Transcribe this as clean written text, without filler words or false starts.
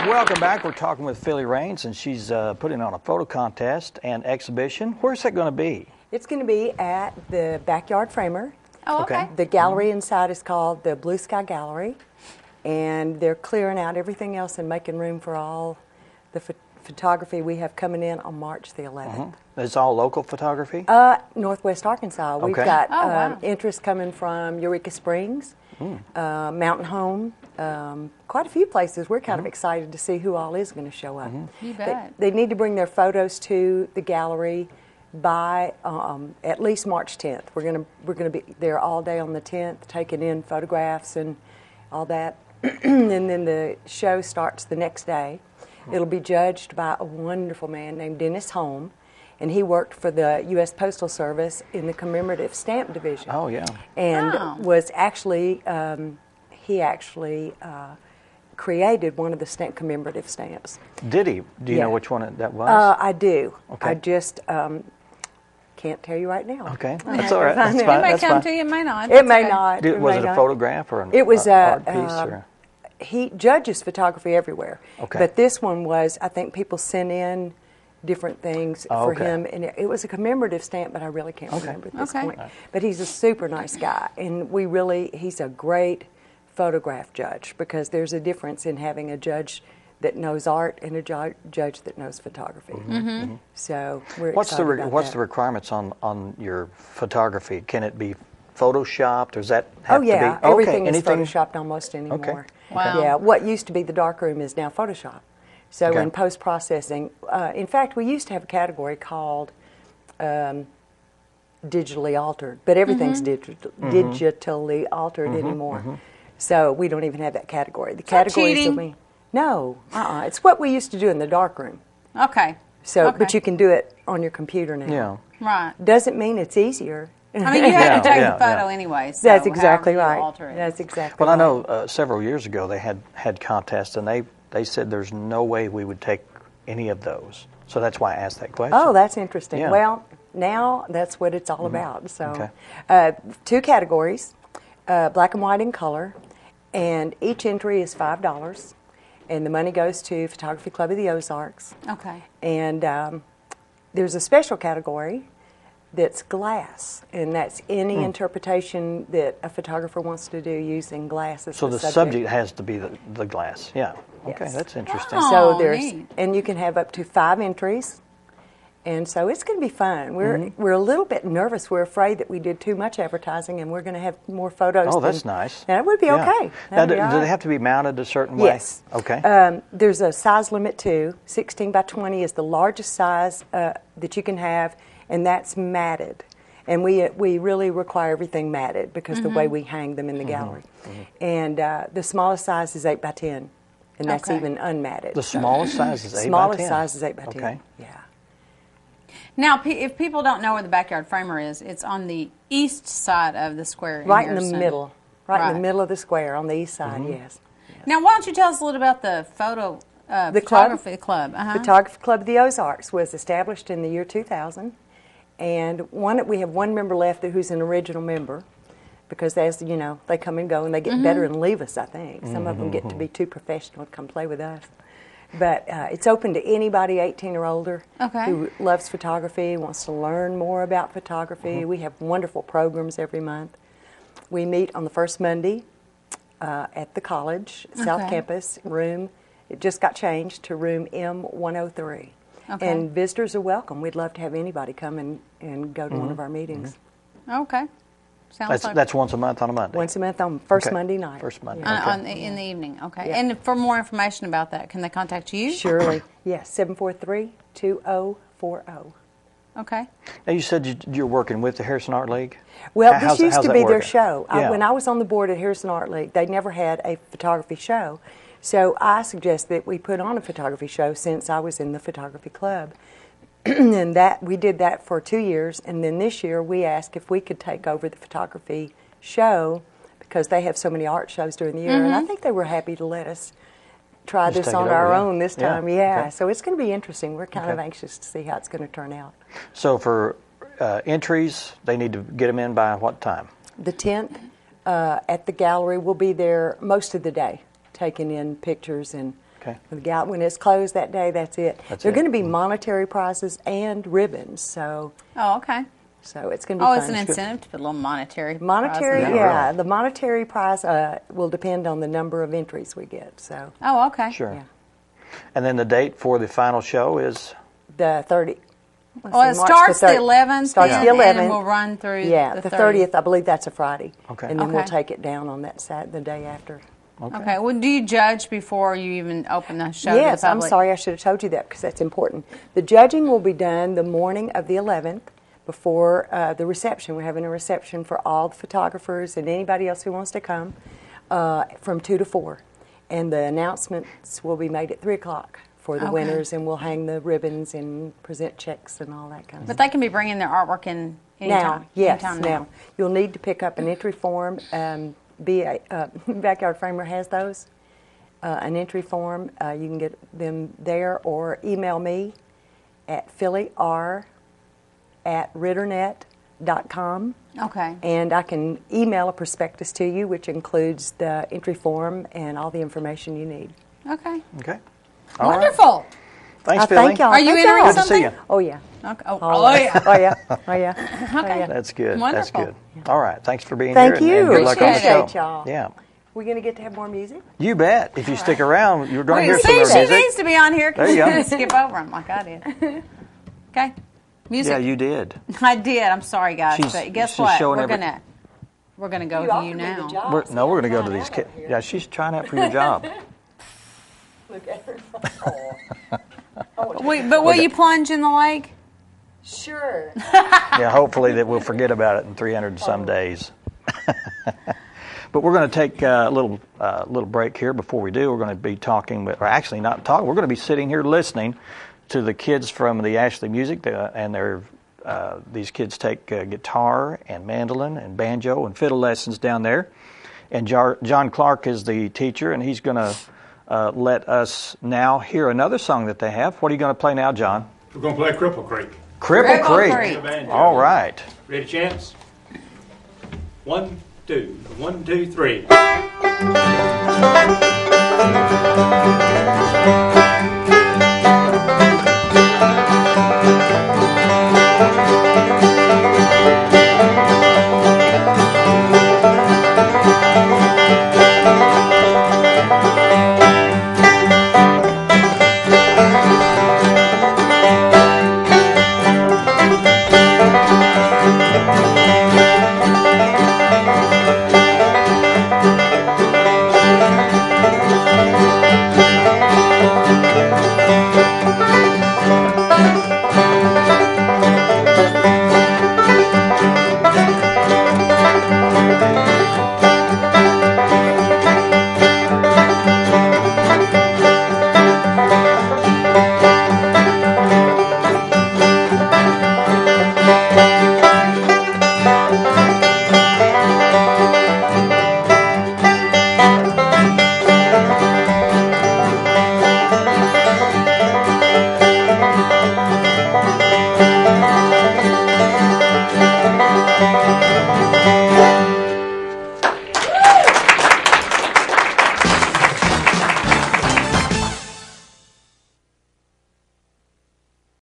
Welcome back. We're talking with Philly Raines, and she's putting on a photo contest and exhibition. Where's that going to be? It's going to be at the Backyard Framer. Oh, okay. The gallery inside is called the Blue Sky Gallery, and they're clearing out everything else and making room for all the photography we have coming in on March the 11th. It's all local photography? Northwest Arkansas. We've Okay. got wow. interest coming from Eureka Springs, Mountain Home, quite a few places. We're kind of excited to see who all is going to show up. You bet. They need to bring their photos to the gallery by at least March 10th. We're gonna be there all day on the 10th, taking in photographs and all that, and then the show starts the next day. It'll be judged by a wonderful man named Dennis Holm, and he worked for the U.S. Postal Service in the commemorative stamp division. Oh, yeah. And was actually he actually created one of the commemorative stamps. Did he? Do you Yeah. know which one that was? I do. Okay. I just can't tell you right now. Okay, that's all right. That's It fine. It may That's come fine. to you, it may not. It That's may okay. not. Was may it a not. photograph or an It was art piece? Or? He judges photography everywhere. Okay. But this one was, I think people sent in different things for okay. him, and it was a commemorative stamp, but I really can't remember at this Okay. point. But he's a super nice guy, and he's a great photograph judge, because there's a difference in having a judge that knows art and a judge that knows photography. So we're What's excited about what's that. the requirements on your photography? Can it be photoshopped? Does that have Oh yeah, to be? everything is anything? photoshopped almost anymore. Okay. Wow. Yeah, what used to be the darkroom is now Photoshop. So Okay. in post-processing, in fact, we used to have a category called digitally altered, but everything's digitally altered anymore. So we don't even have that category. The categories cheating? that we it's what we used to do in the darkroom. Okay. So, Okay. but you can do it on your computer now. Yeah. Right. Doesn't mean it's easier. I mean, you have to take Yeah, the photo yeah. anyway. So That's exactly however you right. alter it. That's exactly Well, I right. know several years ago they had contests, and they said there's no way we would take any of those. So that's why I asked that question. Oh, that's interesting. Yeah. Well, now that's what it's all about. So, Okay. 2 categories, black and white and color, and each entry is $5, and the money goes to Photography Club of the Ozarks. Okay. And there's a special category that's glass, and that's any interpretation that a photographer wants to do using glass as So the subject has to be the glass. Yeah. Okay, Yes. that's interesting. Oh. So there's, neat. and you can have up to 5 entries, and so it's going to be fun. We're a little bit nervous. We're afraid that we did too much advertising, and we're going to have more photos. Oh, that's than- nice. That would be Yeah. okay. Now, That'd do be all they right. have to be mounted a certain way? Yes. Okay. There's a size limit too. 16 by 20 is the largest size that you can have, and that's matted. And we really require everything matted because the way we hang them in the gallery. And the smallest size is 8 by 10, and that's Okay. even unmatted. The smallest size is 8 by 10? Smallest size is 8 by 10. Okay. Yeah. Now, if people don't know where the Backyard Framer is, it's on the east side of the square. Right in the Harrison. middle. Right in Right. the middle of the square on the east side, yes. Now, why don't you tell us a little about the The club? photography club? Photography Club of the Ozarks was established in the year 2000, and we have one member left who's an original member, because as you know, they come and go and they get better and leave us. I think some of them get to be too professional to come play with us. But it's open to anybody 18 or older Okay. who loves photography, wants to learn more about photography. We have wonderful programs every month. We meet on the first Monday at the college, South Okay. Campus, room. It just got changed to room M103. Okay. And visitors are welcome. We'd love to have anybody come and go to one of our meetings. Okay. Sounds like That's once a month on a Monday. Once a month on first Okay. Monday night. First Monday. Yeah. Okay. in the evening. Okay. Yeah. And for more information about that, can they contact you? Surely. Yes, 743-2040. Okay. Now you said you're working with the Harrison Art League. Well, How's this used that to be their working? show. Yeah. When I was on the board at Harrison Art League, they never had a photography show. So I suggest that we put on a photography show since I was in the photography club. And we did that for 2 years. And then this year we asked if we could take over the photography show because they have so many art shows during the year. And I think they were happy to let us try Just this take it on over, our yeah. own this Yeah. time. Yeah. Okay. So it's going to be interesting. We're kind of Okay. anxious to see how it's going to turn out. So for entries, they need to get them in by what time? The 10th at the gallery. We'll be there most of the day, taking in pictures and Okay. When it's closed that day, that's it. That's There are it. going to be monetary prizes and ribbons, so Oh, okay. it's going to be Oh, fun. it's an incentive to put a little monetary. Monetary, prize in yeah. there. The monetary prize will depend on the number of entries we get. So Oh, okay. Sure. yeah, And then the date for the final show is the 30. Well, it March starts the thir- 11th, Starts then, the 11th. and then we'll run through. Yeah, the 30th. I believe that's a Friday. Okay. And then we'll Okay. take it down on that the day after. Okay. Well, do you judge before you even open the show Yes, to the I'm public? sorry, I should have told you that because that's important. The judging will be done the morning of the 11th before the reception. We're having a reception for all the photographers and anybody else who wants to come from 2 to 4. And the announcements will be made at 3 o'clock for the Okay. winners, and we'll hang the ribbons and present checks and all that kind of But stuff. they can be bringing their artwork in anytime. Now, yes, anytime now. You'll need to pick up an entry form. Backyard Framer has those. An entry form. You can get them there or email me at phillyr@ritternet.com. Okay. And I can email a prospectus to you, which includes the entry form and all the information you need. Okay. okay. All right. Wonderful. Thanks, I Philly. thank y'all. Are you Thank entering y'all. Good to see something? you. Oh, yeah. Okay. Oh, Oh, yeah. Oh, yeah. Oh, yeah. Okay. That's good. That's Wonderful. good. All right. Thanks for being Thank here. And you. good luck on the show. Appreciate y'all. Yeah. We're going to get to have more music? You bet. If you stick around, you're going to Wait, hear some see, more she music. needs to be on here. There you go. Skip over him like I did. Okay. Music. Yeah, you did. I did. I'm sorry, guys. She's- but guess she's what? showing We're every- gonna go You to offered you me the now. job. We're going to go to trying these out kids. over here. Yeah, she's trying out for your job. Look at her. But will you plunge in the lake? Sure. Yeah, hopefully that we'll forget about it in 300 and some days. But we're going to take a little break here. Before we do, we're going to be talking, or actually not talking, we're going to be sitting here listening to the kids from the Ashley Music, and these kids take guitar and mandolin and banjo and fiddle lessons down there. And John Clark is the teacher, and he's going to let us now hear another song that they have. What are you going to play now, John? We're going to play Cripple Creek. Cripple Cripple Creek. Creek. All right. Ready, chance? 1, 2, 1, 2, 3.